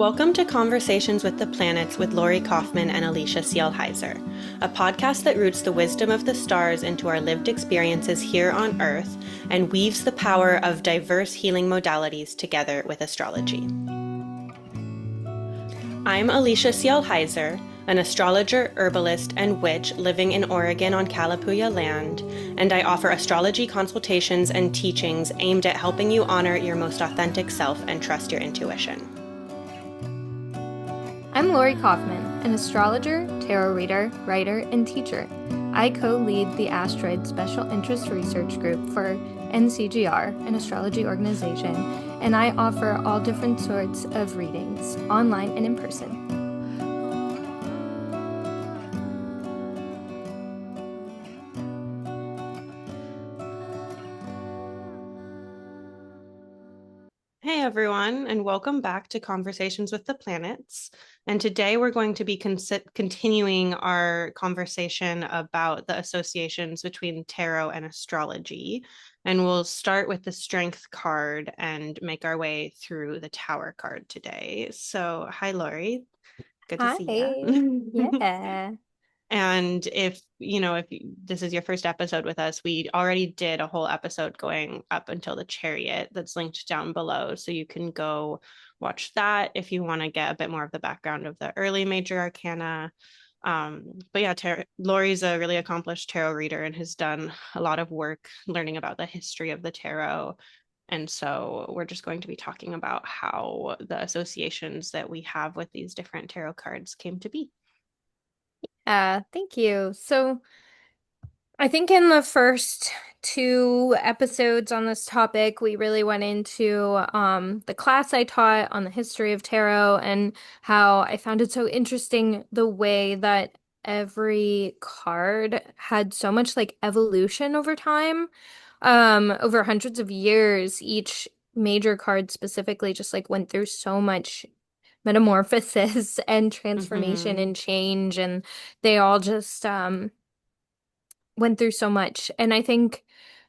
Welcome to Conversations with the Planets with Lori Kaufman and Alicia Cielle Heiser, a podcast that roots the wisdom of the stars into our lived experiences here on Earth and weaves the power of diverse healing modalities together with astrology. I'm Alicia Cielle Heiser, an astrologer, herbalist, and witch living in Oregon on Kalapuya land, and I offer astrology consultations and teachings aimed at helping you honor your most authentic self and trust your intuition. I'm Lori Kaufman, an astrologer, tarot reader, writer, and teacher. I co-lead the Asteroid Special Interest Research Group for NCGR, an astrology organization, and I offer all different sorts of readings, online and in person. Hey everyone, and welcome back to Conversations with the Planets. And today we're going to be continuing our conversation about the associations between tarot and astrology. And we'll start with the Strength card and make our way through the Tower card today. So, hi Lori, good to see you. Yeah. And if this is your first episode with us, we already did a whole episode going up until the Chariot that's linked down below. So you can go watch that if you want to get a bit more of the background of the early major arcana. But yeah, Lori's a really accomplished tarot reader and has done a lot of work learning about the history of the tarot. And so we're just going to be talking about how the associations that we have with these different tarot cards came to be. Thank you. So I think in the first two episodes on this topic, we really went into the class I taught on the history of tarot and how I found it so interesting the way that every card had so much like evolution over time. Over hundreds of years, each major card specifically just like went through so much metamorphosis and transformation Mm-hmm. and change, and they all just went through so much. And I think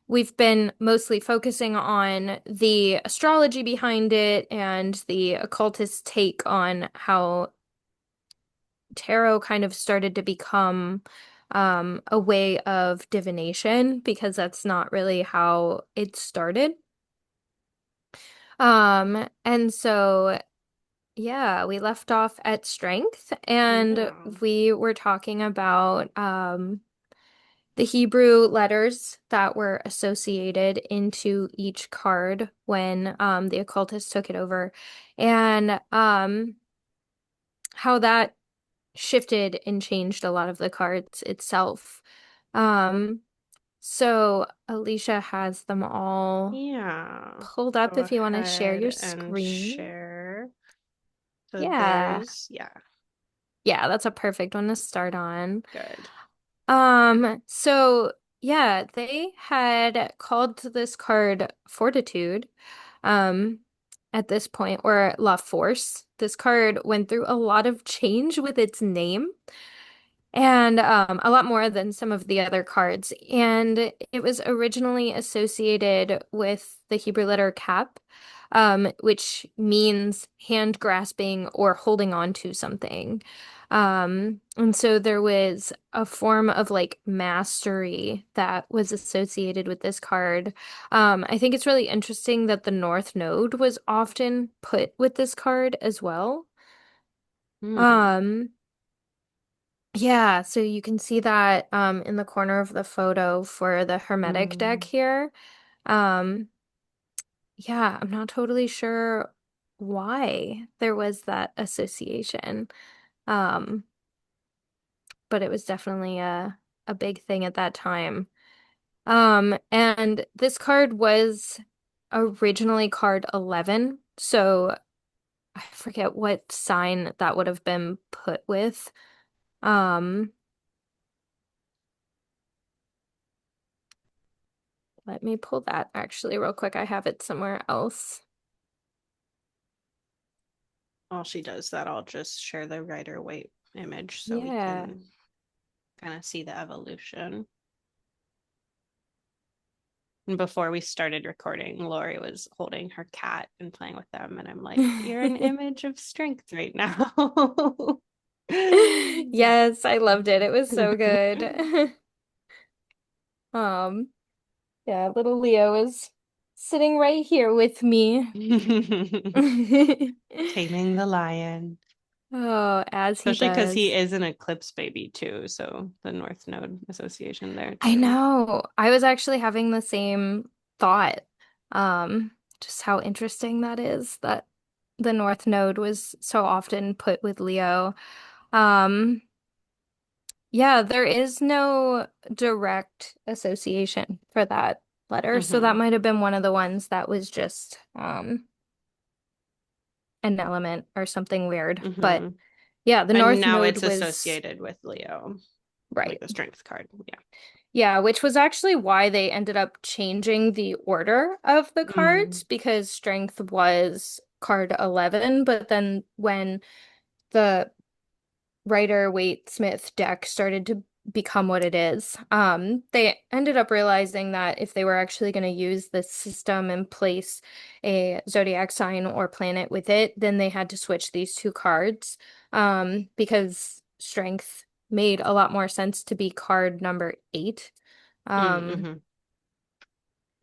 we've been mostly focusing on the astrology behind it and the occultist take on how tarot kind of started to become a way of divination, because that's not really how it started. And so yeah, we left off at strength and Yeah. we were talking about the Hebrew letters that were associated into each card when the occultist took it over, and how that shifted and changed a lot of the cards itself. Um, so Alicia has them all Yeah. pulled Go up if you want to share your ahead and screen. share. So Yeah. yeah, Yeah, that's a perfect one to start on. good. So yeah, they had called this card Fortitude, um, at this point, or La Force. This card went through a lot of change with its name, and a lot more than some of the other cards. And it was originally associated with the Hebrew letter Kap, which means hand grasping or holding on to something. And so there was a form of like mastery that was associated with this card. I think it's really interesting that the North Node was often put with this card as well. Hmm. Um, yeah, so you can see that in the corner of the photo for the Hermetic deck Mm. here. Um, yeah, I'm not totally sure why there was that association. Um, but it was definitely a big thing at that time. And this card was originally card 11, so I forget what sign that would have been put with. Um, Let me pull that actually real quick. I have it somewhere else. While she does that, I'll just share the Rider Waite image so we Yeah. can kind of see the evolution. And before we started recording, Lori was holding her cat and playing with them. And I'm like, you're an image of strength right now. Yes, I loved it. It was so good. Um, yeah, little Leo is sitting right here with me. Taming the lion. Oh, as he Especially because he does. is an eclipse baby too. So the North Node association there I too. know. I was actually having the same thought. Um, just how interesting that is that the North Node was so often put with Leo. Um, yeah, there is no direct association for that letter, so that Hmm. might have been one of the ones that was just an element or something weird. But Hmm. yeah, the And North now Node it's was associated with Leo, like right. the strength card. Yeah. Yeah, which was actually why they ended up changing the order of the cards Mm. because strength was card 11, but then when the Rider-Waite-Smith deck started to become what it is, they ended up realizing that if they were actually going to use this system and place a zodiac sign or planet with it, then they had to switch these two cards, because strength made a lot more sense to be card number 8. Um, Mm-hmm.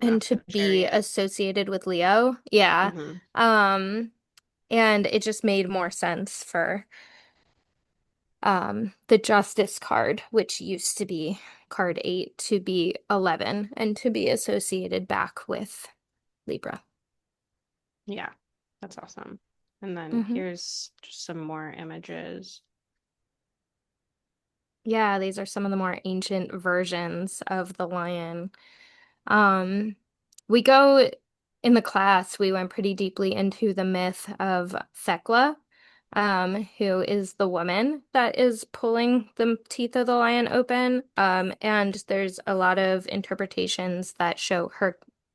and After to the be chariot. associated with Leo. Yeah. Hmm. Um, and it just made more sense for the Justice card, which used to be card 8, to be 11 and to be associated back with Libra. Yeah, that's awesome. And then Hmm. here's just some more images. Yeah, these are some of the more ancient versions of the lion. Um, we go in the class, we went pretty deeply into the myth of Thecla, who is the woman that is pulling the teeth of the lion open. And there's a lot of interpretations that show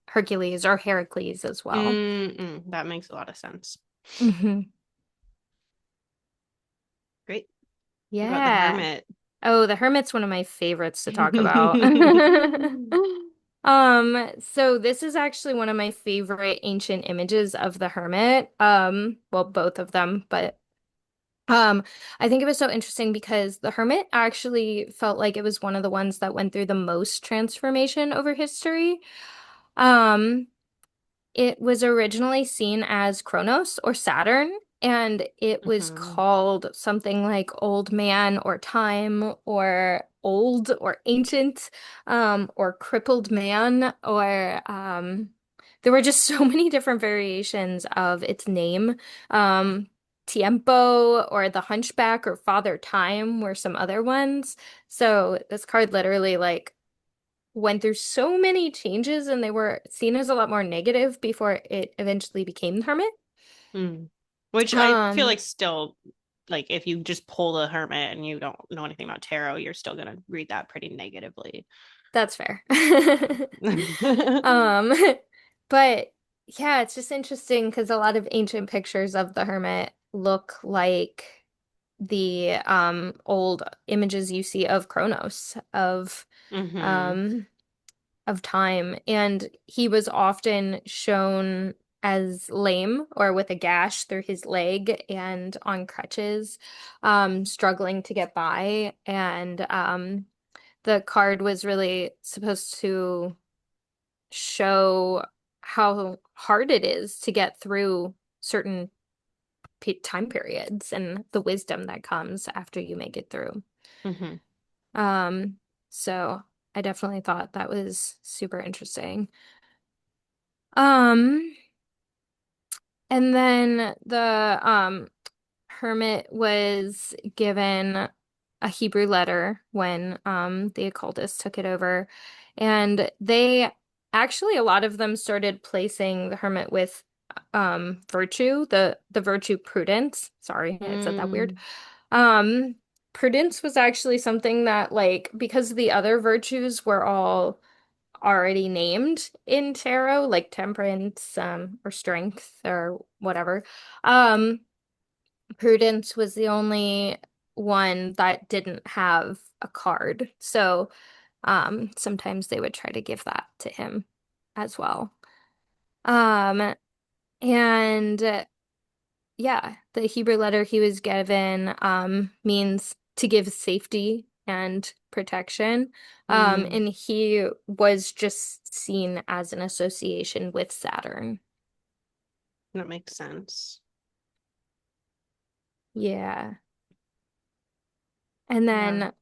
Hercules or Heracles as well. Mm-mm, that makes a lot of sense. Hmm. Great. What about the Yeah. hermit? Oh, the Hermit's one of my favorites to talk about. So this is actually one of my favorite ancient images of the Hermit. Well, both of them, but um, I think it was so interesting because the Hermit actually felt like it was one of the ones that went through the most transformation over history. Um, it was originally seen as Kronos or Saturn, and it was Hmm. called something like Old Man or Time or Old or Ancient, or Crippled Man, or there were just so many different variations of its name. Um, Tiempo or the Hunchback or Father Time were some other ones. So this card literally like went through so many changes and they were seen as a lot more negative before it eventually became the Hermit. Mm. Which I feel Um, like still, like if you just pull the hermit and you don't know anything about tarot, you're still gonna read that pretty negatively. that's fair. So. Um, but yeah, it's just interesting because a lot of ancient pictures of the Hermit look like the old images you see of Kronos, Hmm. um of time, and he was often shown as lame or with a gash through his leg and on crutches, struggling to get by. And the card was really supposed to show how hard it is to get through certain time periods and the wisdom that comes after you make it through. Hmm. Um, so I definitely thought that was super interesting. Um, and then the hermit was given a Hebrew letter when the occultists took it over. And they actually a lot of them started placing the hermit with virtue, the virtue prudence. Sorry, I said that weird. Mm. Um Prudence was actually something that like because the other virtues were all already named in tarot, like temperance, or strength or whatever. Um, Prudence was the only one that didn't have a card. So, sometimes they would try to give that to him. as well. Um, and yeah, the Hebrew letter he was given means to give safety and protection. Mm, And he was just seen as an association with Saturn. that makes sense. Yeah. And Yeah. then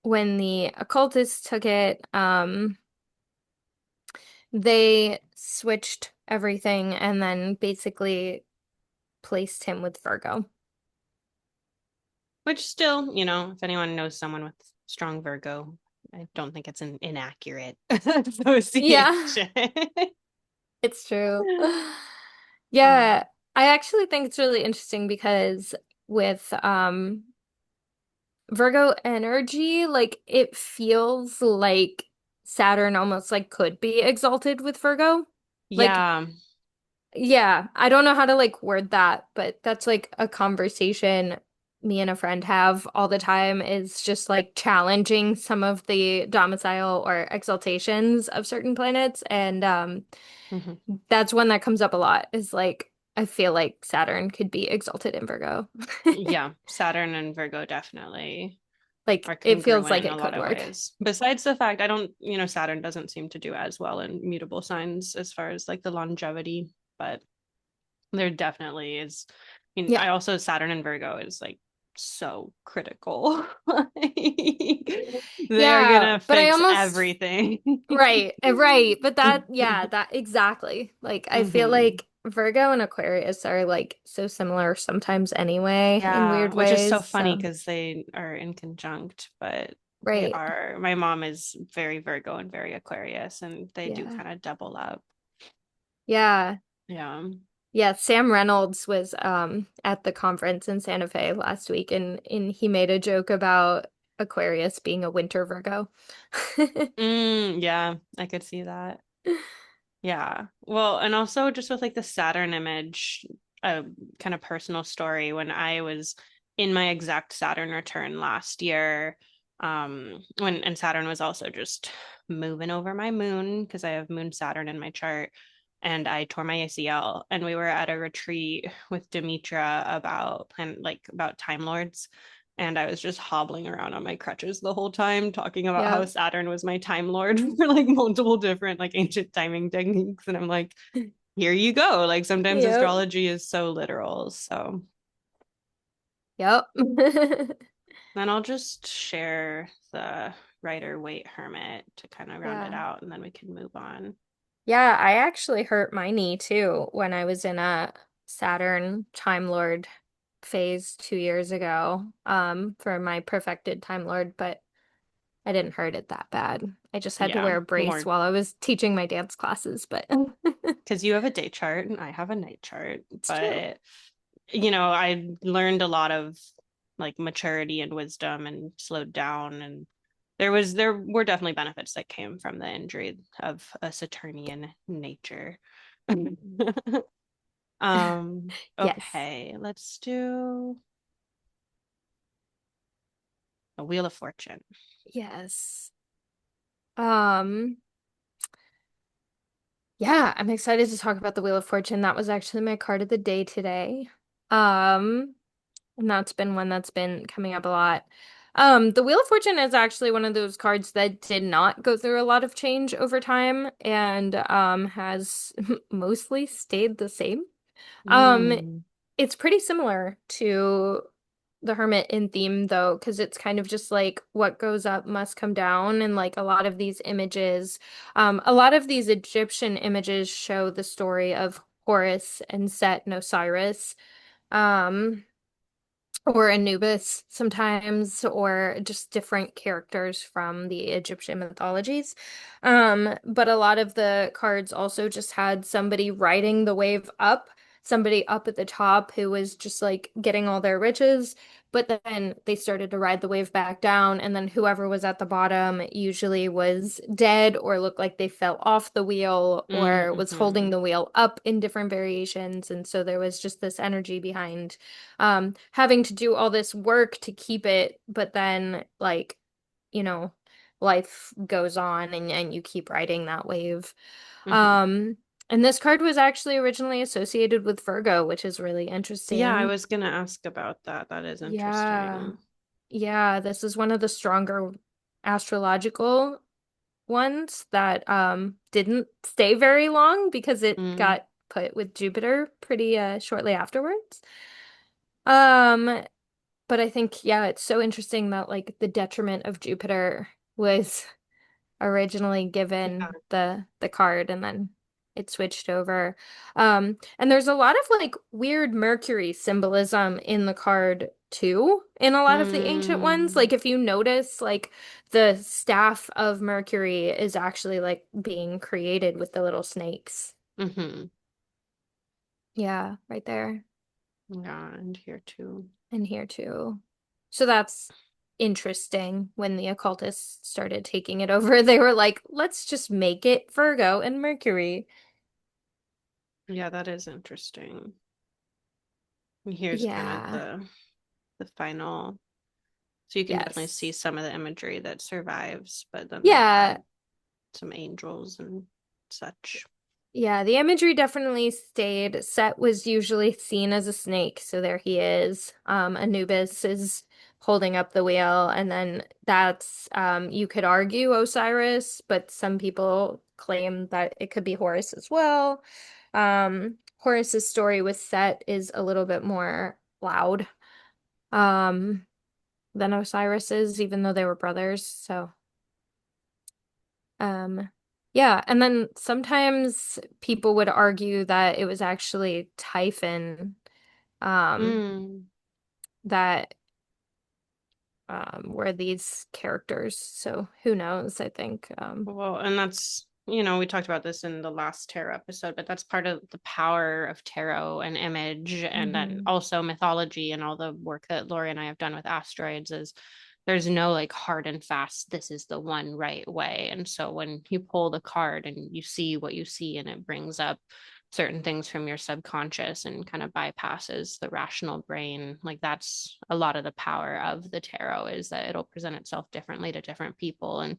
when the occultists took it, they switched everything and then basically placed him with Virgo. Which still, if anyone knows someone with strong Virgo, I don't think it's an inaccurate Yeah, association. it's true. Um, Yeah, I actually think it's really interesting because with Virgo energy, like it feels like Saturn almost like could be exalted with Virgo. Like, yeah. yeah, I don't know how to like word that, but that's like a conversation me and a friend have all the time is just like challenging some of the domicile or exaltations of certain planets. And Mhm. that's one that comes up a lot is like I feel like Saturn could be exalted in Virgo. Yeah, Saturn and Virgo definitely Like are it feels congruent like in a it lot could of work. ways. Besides the fact I don't, Saturn doesn't seem to do as well in mutable signs as far as like the longevity, but there definitely is. I mean, Yeah. I also Saturn and Virgo is like so critical. They are Yeah, gonna but I fix almost everything. right, but that yeah, that exactly. Like I feel Hmm. like Virgo and Aquarius are like so similar sometimes anyway in Yeah, weird which is so ways. funny So, because they are in conjunct, but they right. are. My mom is very Virgo and very Aquarius, and they do Yeah. kind of double up. Yeah. Yeah. Yeah, Sam Reynolds was at the conference in Santa Fe last week and he made a joke about Aquarius being a winter Virgo. Yeah, I could see that. Yeah. Well, and also just with like the Saturn image, a kind of personal story when I was in my exact Saturn return last year, when and Saturn was also just moving over my moon because I have moon Saturn in my chart and I tore my ACL and we were at a retreat with Demetra about Time Lords. And I was just hobbling around on my crutches the whole time, talking about how Yeah. Saturn was my time lord for like multiple different like ancient timing techniques. And I'm like, here you go. Like sometimes Yep. astrology is so literal. So Yep. then I'll just share the Rider Waite Hermit to kind of round it Yeah. out and then we can move on. Yeah, I actually hurt my knee too when I was in a Saturn Time Lord phase 2 years ago, for my perfected Time Lord, but I didn't hurt it that bad. I just had to Yeah, wear a brace more while I was teaching my dance classes, but because you have a day chart and I have a night chart. it's true. But I learned a lot of like maturity and wisdom and slowed down and there were definitely benefits that came from the injury of a Saturnian nature. Yes. Okay, let's do a Wheel of Fortune. Yes. Um, yeah, I'm excited to talk about the Wheel of Fortune. That was actually my card of the day today. Um, And that's been one that's been coming up a lot. The Wheel of Fortune is actually one of those cards that did not go through a lot of change over time and has mostly stayed the same. Um, Mm, it's pretty similar to the Hermit in theme though, because it's kind of just like what goes up must come down, and like a lot of these images, a lot of these Egyptian images show the story of Horus and Set and Osiris. Um, or Anubis sometimes, or just different characters from the Egyptian mythologies. But a lot of the cards also just had somebody riding the wave up, somebody up at the top who was just like getting all their riches, but then they started to ride the wave back down, and then whoever was at the bottom usually was dead or looked like they fell off the wheel or was holding mm-hmm. the wheel up in different variations. And so there was just this energy behind having to do all this work to keep it, but then like, you know, life goes on and you keep riding that wave. Hmm. Um, and this card was actually originally associated with Virgo, which is really Yeah, I interesting. was gonna ask about that. That is Yeah. interesting. Yeah, this is one of the stronger astrological ones that didn't stay very long because it Mm. got put with Jupiter pretty shortly afterwards. Um, but I think yeah, it's so interesting that like the detriment of Jupiter was originally given Yeah. the card and then it switched over. And there's a lot of like weird Mercury symbolism in the card too, in a lot of the ancient ones. Mm. Like if you notice, like the staff of Mercury is actually like being created with the little snakes. Hmm. Yeah, right there. Yeah, and here too. And here too. So that's interesting when the occultists started taking it over. They were like, let's just make it Virgo and Mercury. Yeah, that is interesting. Here's kind of Yeah. the final. So you can definitely see Yes. some of the imagery that survives, but then they Yeah. add some angels and such. Yeah. The imagery definitely stayed. Set was usually seen as a snake, so there he is. Anubis is holding up the wheel, and then that's you could argue Osiris, but some people claim that it could be Horus as well. Horus's story with Set is a little bit more loud um than Osiris's, even though they were brothers. So Um, yeah, and then sometimes people would argue that it was actually Typhon, um, Mm. that were these characters. So who knows, I think. Well, and that's, you know, we talked about this in the last tarot episode, but that's part of the power of tarot and image, and then Mhm. also mythology and all the work that Lori and I have done with asteroids is there's no like hard and fast, this is the one right way. And so when you pull the card and you see what you see and it brings up certain things from your subconscious and kind of bypasses the rational brain, like that's a lot of the power of the tarot is that it'll present itself differently to different people, and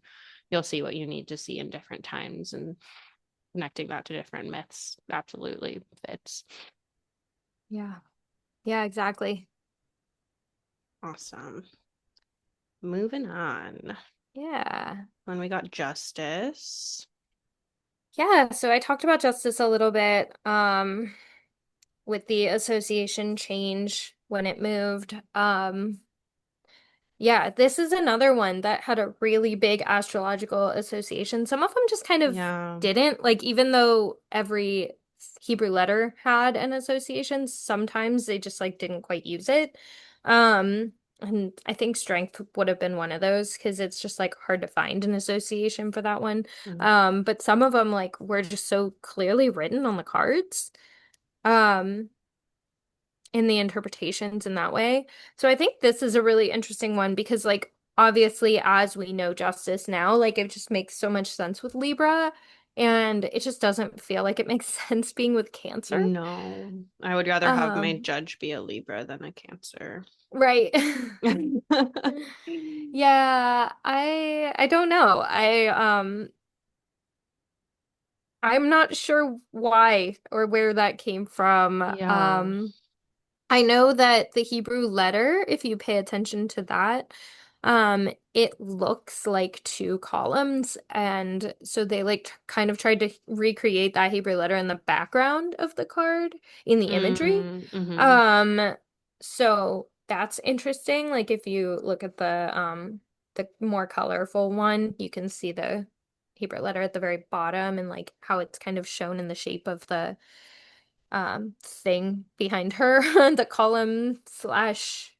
you'll see what you need to see in different times, and connecting that to different myths absolutely fits. Yeah. Yeah, exactly. Awesome. Moving on. Yeah. When we got justice. Yeah, so I talked about justice a little bit with the association change when it moved. Yeah, this is another one that had a really big astrological association. Some of them just kind of Yeah. didn't. Like, even though every Hebrew letter had an association, sometimes they just like didn't quite use it. And I think strength would have been one of those because it's just like hard to find an association for that one. Mm. But some of them like were just so clearly written on the cards. Um, in the interpretations in that way. So I think this is a really interesting one because like obviously as we know justice now, like it just makes so much sense with Libra and it just doesn't feel like it makes sense being with Cancer. No, I would rather have my Um, judge be a Libra than a Cancer. right. Yeah, I don't know. I'm not sure why or where that came from. Yeah. I know that the Hebrew letter, if you pay attention to that, it looks like two columns, and so they like kind of tried to recreate that Hebrew letter in the background of the card in the imagery. Mm, mm-hmm. Um, so that's interesting. Like if you look at the more colorful one, you can see the Hebrew letter at the very bottom and like how it's kind of shown in the shape of the thing behind her, the column slash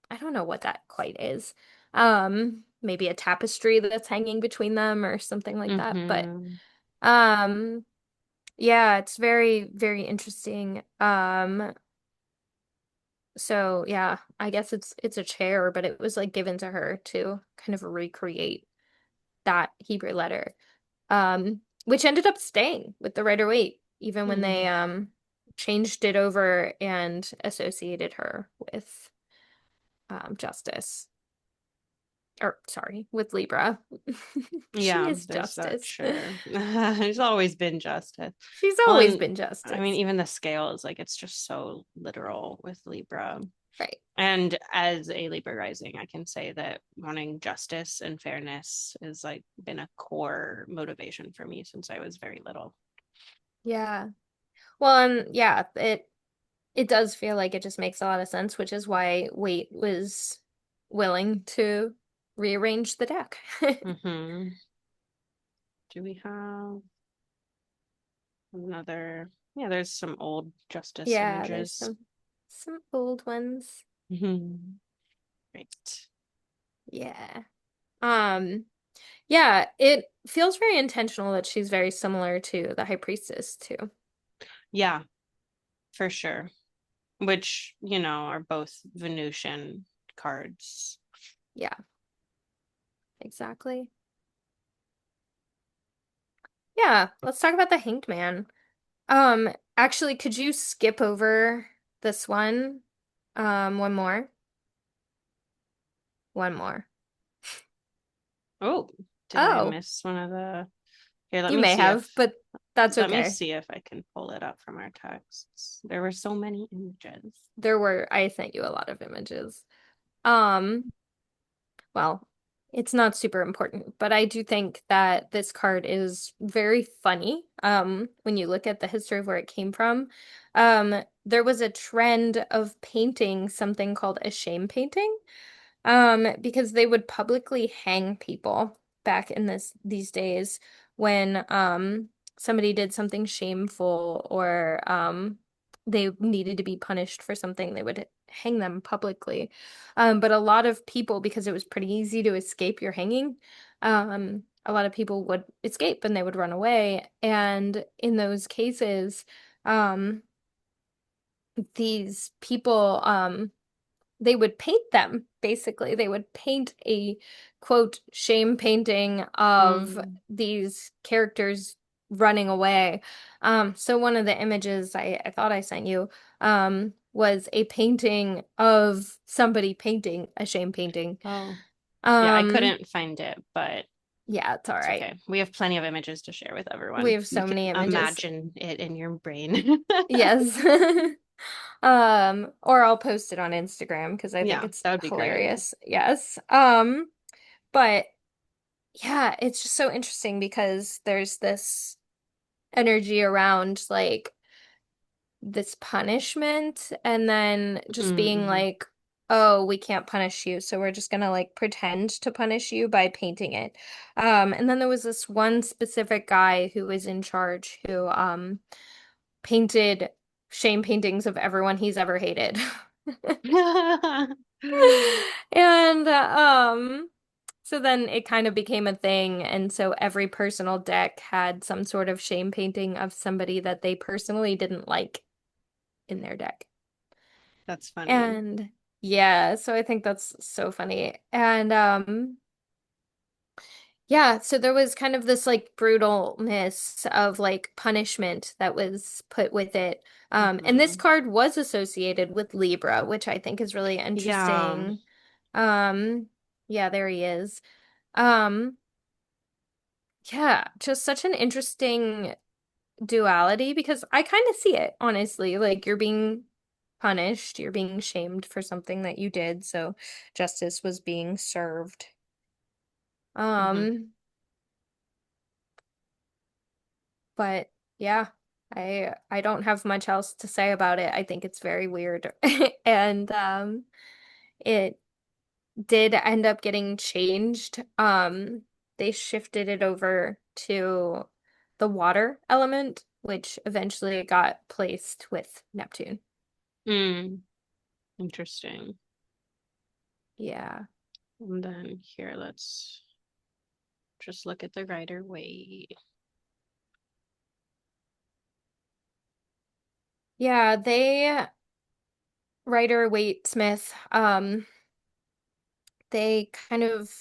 I don't know what that quite is. Maybe a tapestry that's hanging between them or something like that. But Mm-hmm. um yeah, it's very, very interesting. So yeah, I guess it's a chair, but it was like given to her to kind of recreate that Hebrew letter. Which ended up staying with the Rider Waite, even when they Mm. changed it over and associated her with Justice. or sorry, with Libra. She Yeah, is there's that, justice. sure. There's always been justice. She's Well, always and been I mean, justice. even the scale is like it's just so literal with Libra. Right. And as a Libra rising, I can say that wanting justice and fairness has like been a core motivation for me since I was very little. Yeah. Well, and yeah, it does feel like it just makes a lot of sense, which is why Wait was willing to rearrange the deck. Mm-hmm. Do we have another? Yeah, there's some old justice Yeah, there's images. some old ones. Mm-hmm. Great. Yeah. Um, yeah, it feels very intentional that she's very similar to the High Priestess too. Yeah, for sure. Which, are both Venusian cards. Yeah, exactly. Yeah, let's talk about the Hanged Man. Actually, could you skip over this one? One more. One more. Oh, did I Oh, miss one of the? Here, let you me may see if have, but that's let me okay. see if I can pull it up from our texts. There were so many images. I sent you a lot of images. Um, well, it's not super important, but I do think that this card is very funny. When you look at the history of where it came from, there was a trend of painting something called a shame painting. Because they would publicly hang people back in these days when somebody did something shameful or they needed to be punished for something, they would hang them publicly. But a lot of people, because it was pretty easy to escape your hanging, a lot of people would escape and they would run away. And in those cases, um, these people they would paint them, basically. They would paint a quote shame painting of Mm. these characters running away. So one of the images I thought I sent you was a painting of somebody painting a shame painting. Oh, yeah, I Um, couldn't find it, but yeah, it's all it's right. okay. We have plenty of images to share with We everyone. have You so can many images. imagine it in your brain. Yes. Or I'll post it on Instagram because I think Yeah, it's that would be great. hilarious. Yes. But yeah, it's just so interesting because there's this energy around like this punishment and then just being Mm-hmm. like, oh, we can't punish you, so we're just gonna like pretend to punish you by painting it. And then there was this one specific guy who was in charge who painted shame paintings of everyone he's ever hated. And so then it kind of became a thing, and so every personal deck had some sort of shame painting of somebody that they personally didn't like in their deck. That's funny. And yeah, so I think that's so funny. And yeah, so there was kind of this like brutalness of like punishment that was put with it. And this Mm-hmm. card was associated with Libra, which I think is really Yeah. interesting. Um, yeah, there he is. Um, yeah, just such an interesting duality because I kind of see it, honestly. Like you're being punished, you're being shamed for something that you did, so justice was being served. Mm-hmm. Um, but yeah, I don't have much else to say about it. I think it's very weird. And it did end up getting changed. They shifted it over to the water element, which eventually got placed with Neptune. Mm. Interesting. Yeah. And then here, let's just look at the Rider Waite. Yeah, Ryder Waite Smith, they kind of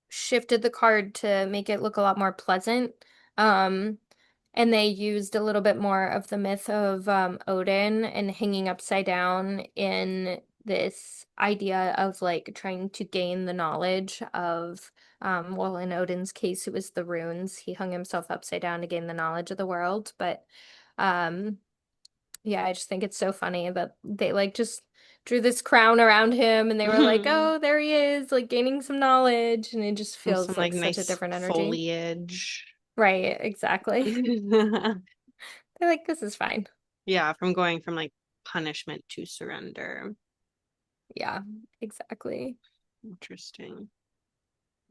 shifted the card to make it look a lot more pleasant. Um, and they used a little bit more of the myth of Odin and hanging upside down in this idea of like trying to gain the knowledge of, well, in Odin's case, it was the runes. He hung himself upside down to gain the knowledge of the world. But um, yeah, I just think it's so funny that they like just drew this crown around him and they were like, And oh, there he is, like gaining some knowledge. And it just some feels like like such a nice different energy. foliage. Right, exactly. They're like, this is fine. Yeah, from going from like punishment to surrender. Yeah, exactly. Interesting.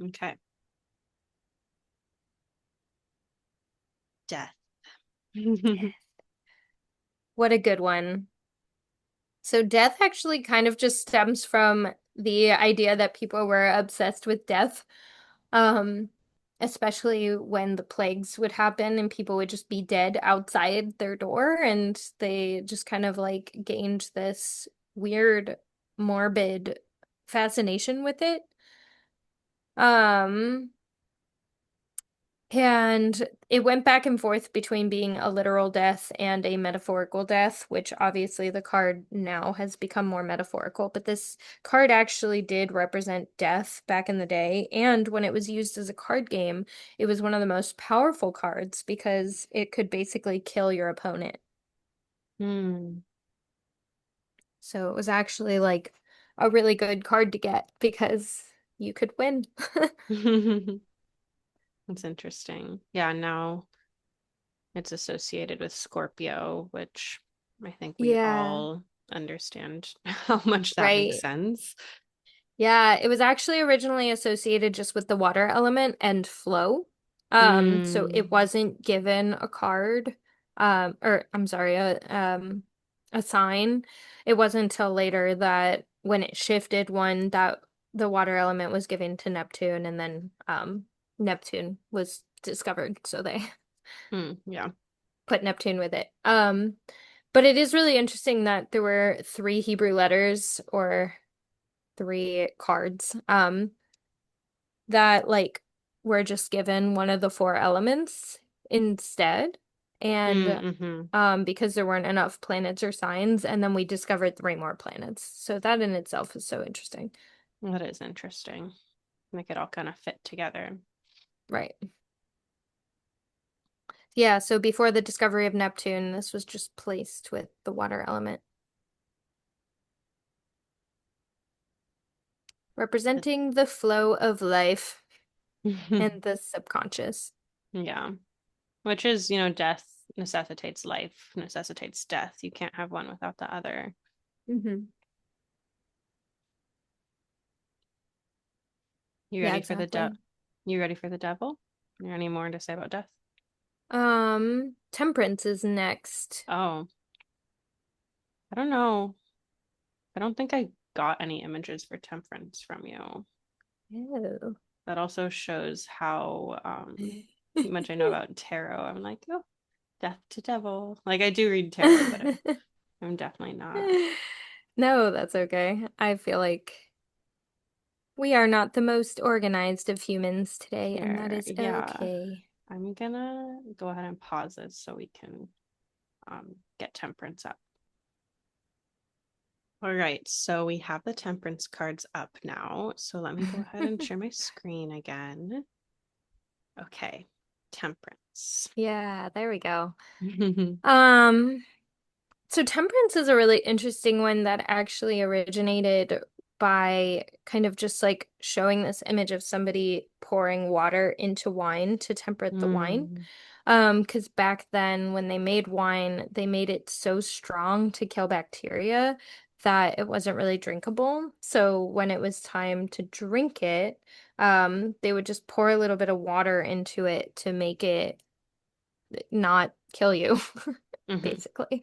Okay. Death. What a good one. So death actually kind of just stems from the idea that people were obsessed with death, um, especially when the plagues would happen and people would just be dead outside their door, and they just kind of like gained this weird, morbid fascination with it. Um, And it went back and forth between being a literal death and a metaphorical death, which obviously the card now has become more metaphorical. But this card actually did represent death back in the day. And when it was used as a card game, it was one of the most powerful cards because it could basically kill your opponent. Hmm. So it was actually like a really good card to get because you could win. That's interesting. Yeah, now it's associated with Scorpio, which I think we Yeah, all understand how much that makes right. sense. Yeah, it was actually originally associated just with the water element and flow. So Mm, it wasn't given a card, or I'm sorry, a sign. It wasn't until later that when it shifted one that the water element was given to Neptune, and then Neptune was discovered, so they yeah. put Neptune with it. But it is really interesting that there were three Hebrew letters or three cards that like were just given one of the four elements instead. And Mm-hmm. because there weren't enough planets or signs, and then we discovered three more planets. So that in itself is so interesting. That is interesting. Make it all kind of fit together. Right. Yeah, so before the discovery of Neptune, this was just placed with the water element, But- representing the flow of life and the subconscious. Yeah. Which is, death necessitates life, necessitates death. You can't have one without the other. Hmm. You Yeah, ready for the exactly. you ready for the devil? Is there any more to say about death? Temperance is next. Oh, I don't know. I don't think I got any images for temperance from you. Ew. That also shows how much I know about tarot. I'm like, oh, death to devil. Like I do read tarot, but I'm definitely not No, that's okay. I feel like we are not the most organized of humans today, and that here. is Yeah. okay. I'm gonna go ahead and pause this so we can get temperance up. All right, so we have the temperance cards up now. So let me go ahead and share my screen again. Okay, temperance. Yeah, there we go. Um, So temperance is a really interesting one that actually originated by kind of just like showing this image of somebody pouring water into wine to temperate the wine. Mm, Because back then when they made wine, they made it so strong to kill bacteria that it wasn't really drinkable. So when it was time to drink it, they would just pour a little bit of water into it to make it not kill you, mhm, basically.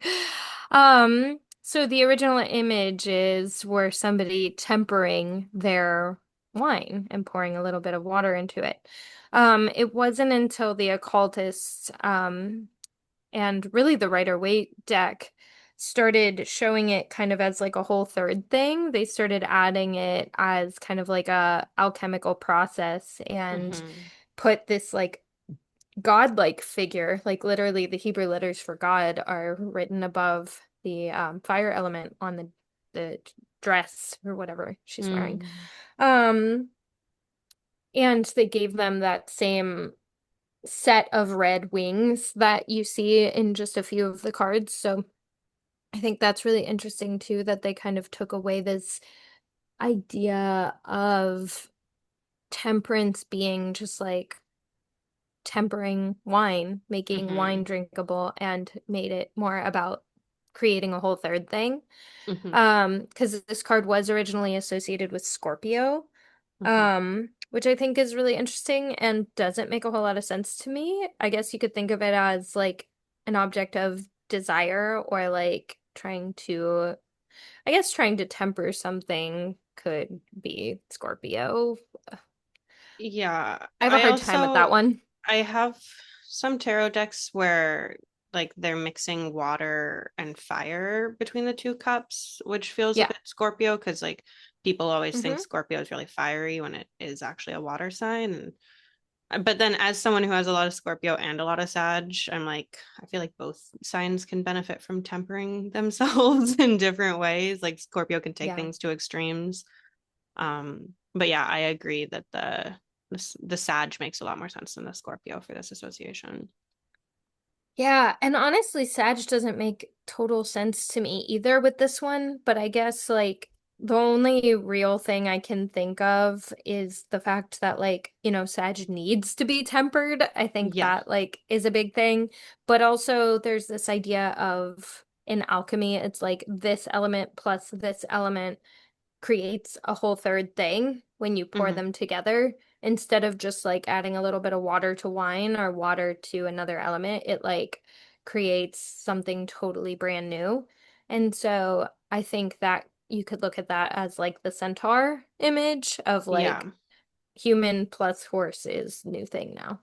So the original image is where somebody tempering their wine and pouring a little bit of water into it. It wasn't until the occultists, and really the Rider-Waite deck started showing it kind of as like a whole third thing. They started adding it as kind of like a alchemical process and mhm, put this like godlike figure, like literally the Hebrew letters for God are written above the fire element on the dress or whatever she's wearing. Mm. Um, and they gave them that same set of red wings that you see in just a few of the cards. So I think that's really interesting too, that they kind of took away this idea of temperance being just like tempering wine, making wine Hmm. drinkable, and made it more about creating a whole third thing. Hmm. Because this card was originally associated with Scorpio, Hmm. which I think is really interesting and doesn't make a whole lot of sense to me. I guess you could think of it as like an object of desire or like I guess trying to temper something could be Scorpio. Yeah, I have a hard time with that one. I have some tarot decks where like they're mixing water and fire between the two cups, which feels a Yeah. bit Scorpio because like people always think Hmm. Scorpio is really fiery when it is actually a water sign. But then as someone who has a lot of Scorpio and a lot of Sag, I'm like, I feel like both signs can benefit from tempering themselves in different ways. Like Scorpio can take Yeah. things to extremes. But yeah, I agree that the Sag makes a lot more sense than the Scorpio for this association. Yeah, and honestly, Sag doesn't make total sense to me either with this one, but I guess like the only real thing I can think of is the fact that like, Sag needs to be tempered. I think Yeah. that like is a big thing, but also there's this idea of in alchemy, it's like this element plus this element creates a whole third thing when you pour Hmm. them together. Instead of just like adding a little bit of water to wine or water to another element, it like creates something totally brand new. And so I think that you could look at that as like the centaur image of Yeah. like human plus horse is new thing now.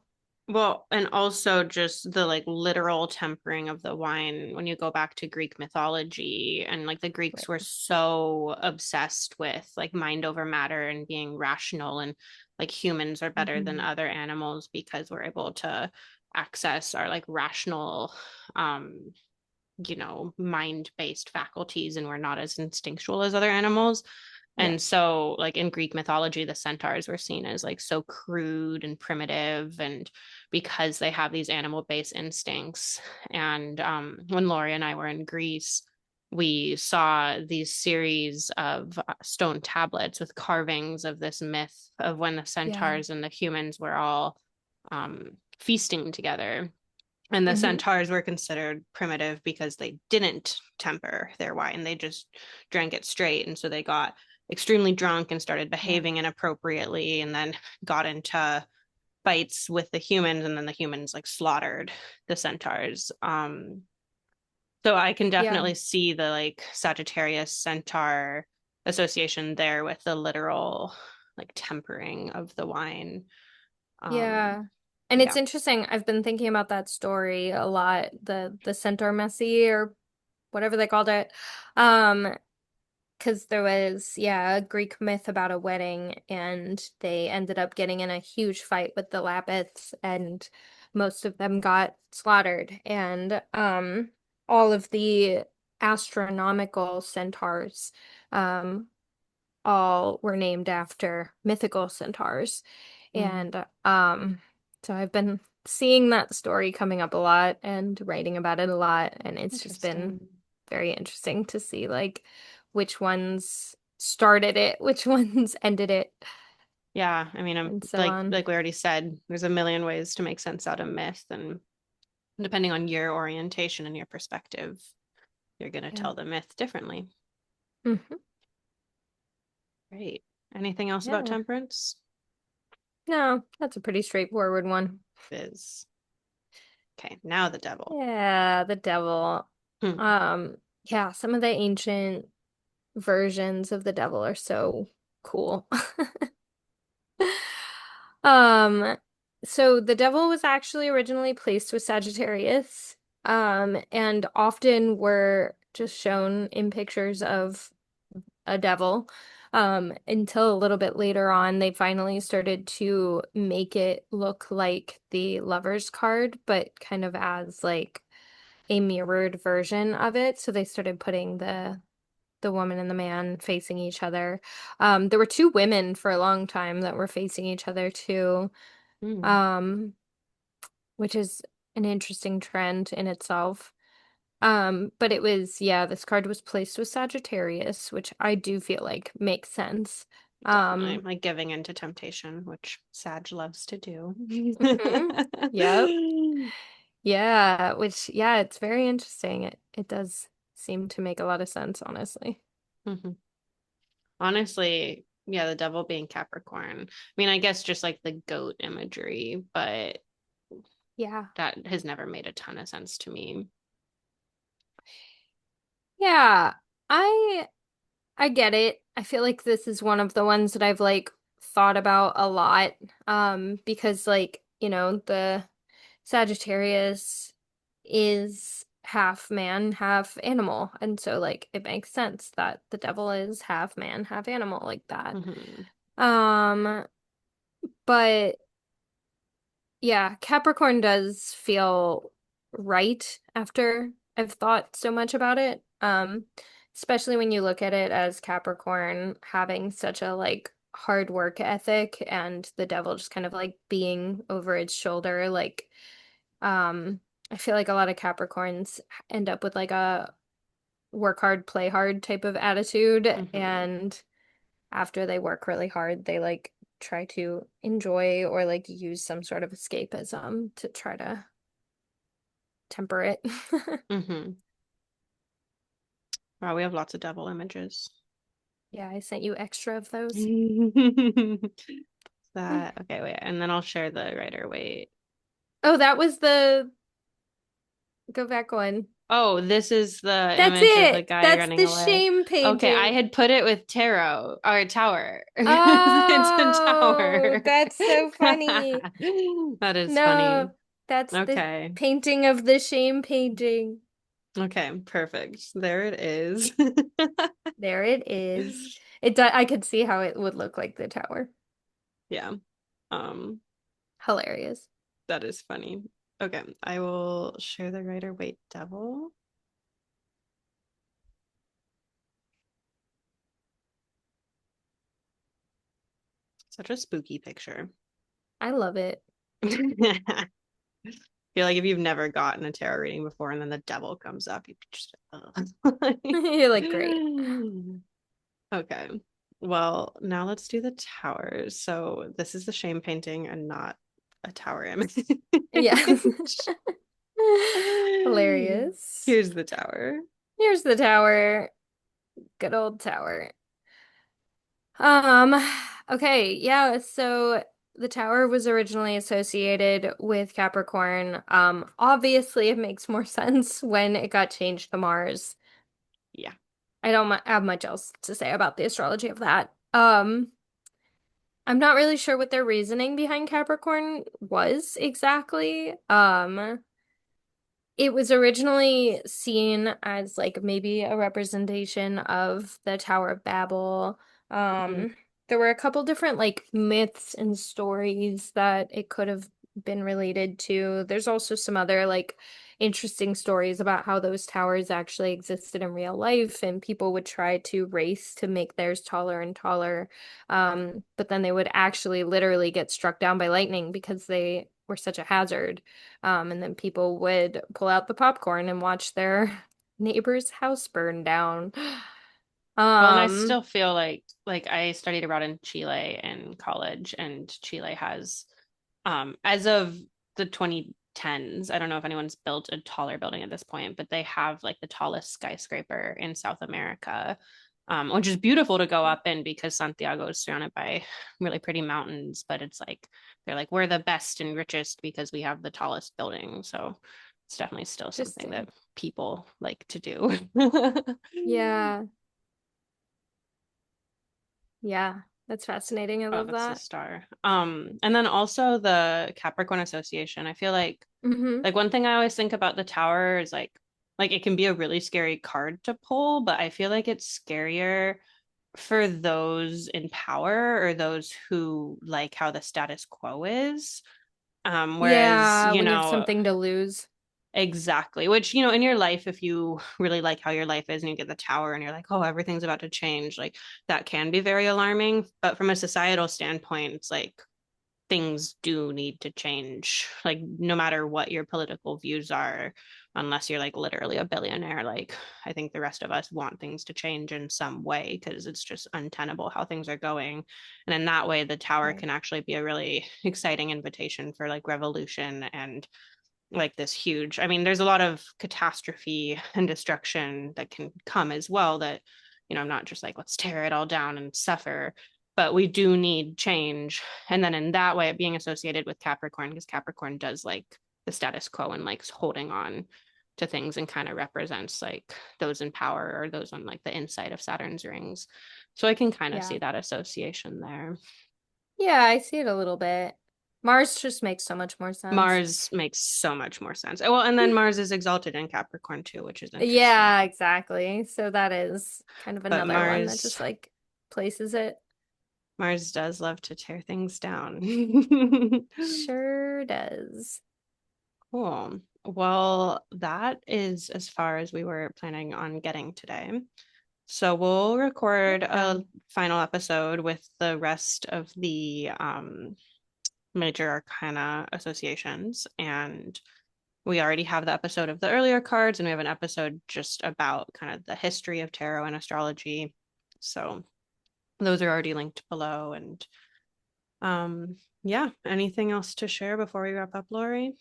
Well, and also just the like literal tempering of the wine when you go back to Greek mythology and like the Greeks were Right. so obsessed with like mind over matter and being rational and like humans are better than Hmm. other animals because we're able to access our like rational um mind-based faculties and we're not as instinctual as other animals. Yeah. And so, like in Greek mythology, the centaurs were seen as like so crude and primitive, and because they have these animal-based instincts. And when Lori and I were in Greece, we saw these series of stone tablets with carvings of this myth of when the Yeah. centaurs and the humans were all feasting together, and the Hmm. centaurs were considered primitive because they didn't temper their wine. They just drank it straight. And so they got extremely drunk and started Yeah. behaving inappropriately and then got into fights with the humans. And then the humans like slaughtered the centaurs. So I can Yeah. definitely see the like Sagittarius centaur association there with the literal like tempering of the wine. Um, Yeah. And it's yeah. interesting. I've been thinking about that story a lot, the Centaur Messy or whatever they called it. Um, because there was, yeah, a Greek myth about a wedding and they ended up getting in a huge fight with the Lapiths and most of them got slaughtered. And all of the astronomical centaurs um all were named after mythical centaurs. Mm, And so I've been seeing that story coming up a lot and writing about it a lot, and it's just been interesting. very interesting to see like which ones started it, which ones ended it, Yeah, I mean, I'm and so like on. we already said, there's a million ways to make sense out of myth, and depending on your orientation and your perspective, you're going to Yeah. tell the myth differently. Hmm. Great. Anything else about Yeah. temperance? No, that's a pretty straightforward one. Is okay. Now the devil. Yeah, the devil. Hmm. Yeah, some of the ancient versions of the devil are so cool. Um, so the devil was actually originally placed with Sagittarius, and often were just shown in pictures of a devil. Until a little bit later on, they finally started to make it look like the Lover's card, but kind of as like a mirrored version of it. So they started putting the woman and the man facing each other. There were two women for a long time that were facing each other too, Mm. um, which is an interesting trend in itself. But it was, yeah, this card was placed with Sagittarius, which I do feel like makes sense. Definitely Um, like giving into temptation, which Sag loves to do. mhm. Yep. Yeah, which yeah, it's very interesting. It does seem to make a lot of sense, honestly. Mhm. Honestly, yeah, the devil being Capricorn. I mean, I guess just like the goat imagery, but Yeah. that has never made a ton of sense to me. Yeah. I I get it. I feel like this is one of the ones that I've like thought about a lot. Because like, the Sagittarius is half man, half animal. And so like it makes sense that the devil is half man, half animal like that. Hmm. Um, but yeah, Capricorn does feel right after I've thought so much about it. Especially when you look at it as Capricorn having such a like hard work ethic and the devil just kind of like being over its shoulder. Like, um, I feel like a lot of Capricorns end up with like a work hard, play hard type of attitude, Hmm. and after they work really hard, they like try to enjoy or like use some sort of escapism to try to temper it. Hmm. Wow, we have lots of devil images. Yeah, I sent you extra of those. That okay, wait, and then I'll share the writer. Wait. Oh, that was the go back one. Oh, this is the That's image of the it. guy That's running the away. shame Okay, I painting. had put it with tarot or tower. It's a Oh, tower. that's so funny. That is No, funny. that's the Okay. painting of the shame painting. Okay, perfect. There it is. There it is. I could see how it would look like the tower. Yeah. Um, Hilarious. that is funny. Okay, I will share the writer. Wait, devil. Such a spooky picture. I love it. I feel like if you've never gotten a tarot reading before and then the devil comes up, you just ugh. You're like, great. Okay. Well, now let's do the towers. So this is the shame painting and not a tower image. Yeah. Hilarious. Here's the tower. Here's the tower. Good old tower. Um, okay, yeah, so the tower was originally associated with Capricorn. Obviously it makes more sense when it got changed to Mars. Yeah. I don't have much else to say about the astrology of that. I'm not really sure what their reasoning behind Capricorn was exactly. It was originally seen as like maybe a representation of the Tower of Babel. Mhm. Um, there were a couple different like myths and stories that it could have been related to. There's also some other like interesting stories about how those towers actually existed in real life, and people would try to race to make theirs taller and taller. But then they would actually literally get struck down by lightning because they were such a hazard. And then people would pull out the popcorn and watch their neighbor's house burn down. Well, and I Um, still feel like I studied abroad in Chile in college, and Chile has, as of the 2010s, I don't know if anyone's built a taller building at this point, but they have like the tallest skyscraper in South America, which is beautiful to go up in because Santiago is surrounded by really pretty mountains, but it's like they're like we're the best and richest because we have the tallest building. So it's definitely still something interesting. that people like to do. Yeah, yeah, that's fascinating. I Oh, love that's the that. star. And then also the Capricorn Association. I feel Hmm. like one thing I always think about the tower is like it can be a really scary card to pull, but I feel like it's scarier for those in power or those who like how the status quo is. Whereas, Yeah, when you have something to lose. Exactly. Which, you know, in your life, if you really like how your life is and you get the tower and you're like, oh, everything's about to change, like that can be very alarming. But from a societal standpoint, it's like things do need to change. Like, no matter what your political views are, unless you're like literally a billionaire, like I think the rest of us want things to change in some way because it's just untenable how things are going. And in that way, the tower Right. can actually be a really exciting invitation for like revolution and like this huge, I mean, there's a lot of catastrophe and destruction that can come as well that, you know, I'm not just like, let's tear it all down and suffer, but we do need change. And then in that way, it being associated with Capricorn, because Capricorn does like the status quo and likes holding on to things and kind of represents like those in power or those on like the inside of Saturn's rings. So I can kind of see Yeah. that association there. Yeah, I see it a little bit. Mars just makes so much more sense. Mars makes so much more sense. Well, and then Mars is exalted in Capricorn too, which is interesting. Yeah, exactly. So that is kind of But another one that Mars just like places it. Mars does love to tear things down. Sure does. Cool. Well, that is as far as we were planning on getting today. So we'll record Yeah. a final episode with the rest of the major arcana associations. And we already have the episode of the earlier cards, and we have an episode just about kind of the history of tarot and astrology. So those are already linked below. And yeah, anything else to share before we wrap up, Lori?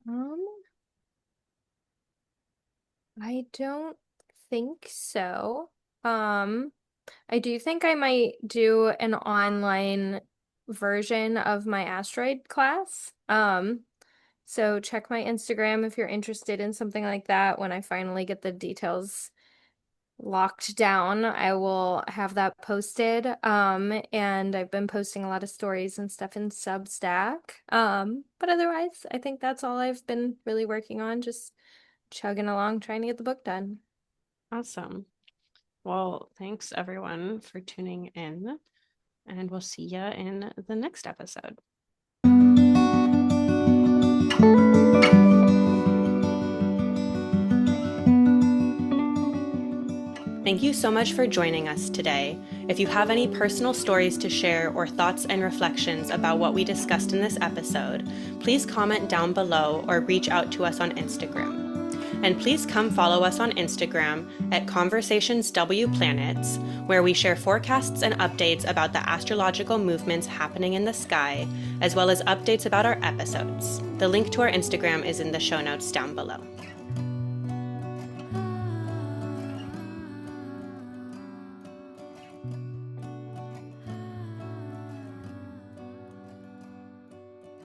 Um, I don't think so. Um, I do think I might do an online version of my asteroid class. So check my Instagram if you're interested in something like that. When I finally get the details locked down, I will have that posted. And I've been posting a lot of stories and stuff in Substack. But otherwise, I think that's all I've been really working on, just chugging along, trying to get the book done. Awesome. Well, thanks everyone for tuning in, and we'll see you in the next episode. Thank you so much for joining us today. If you have any personal stories to share or thoughts and reflections about what we discussed in this episode, please comment down below or reach out to us on Instagram. And please come follow us on Instagram at ConversationsWPlanets, where we share forecasts and updates about the astrological movements happening in the sky, as well as updates about our episodes. The link to our Instagram is in the show notes down below.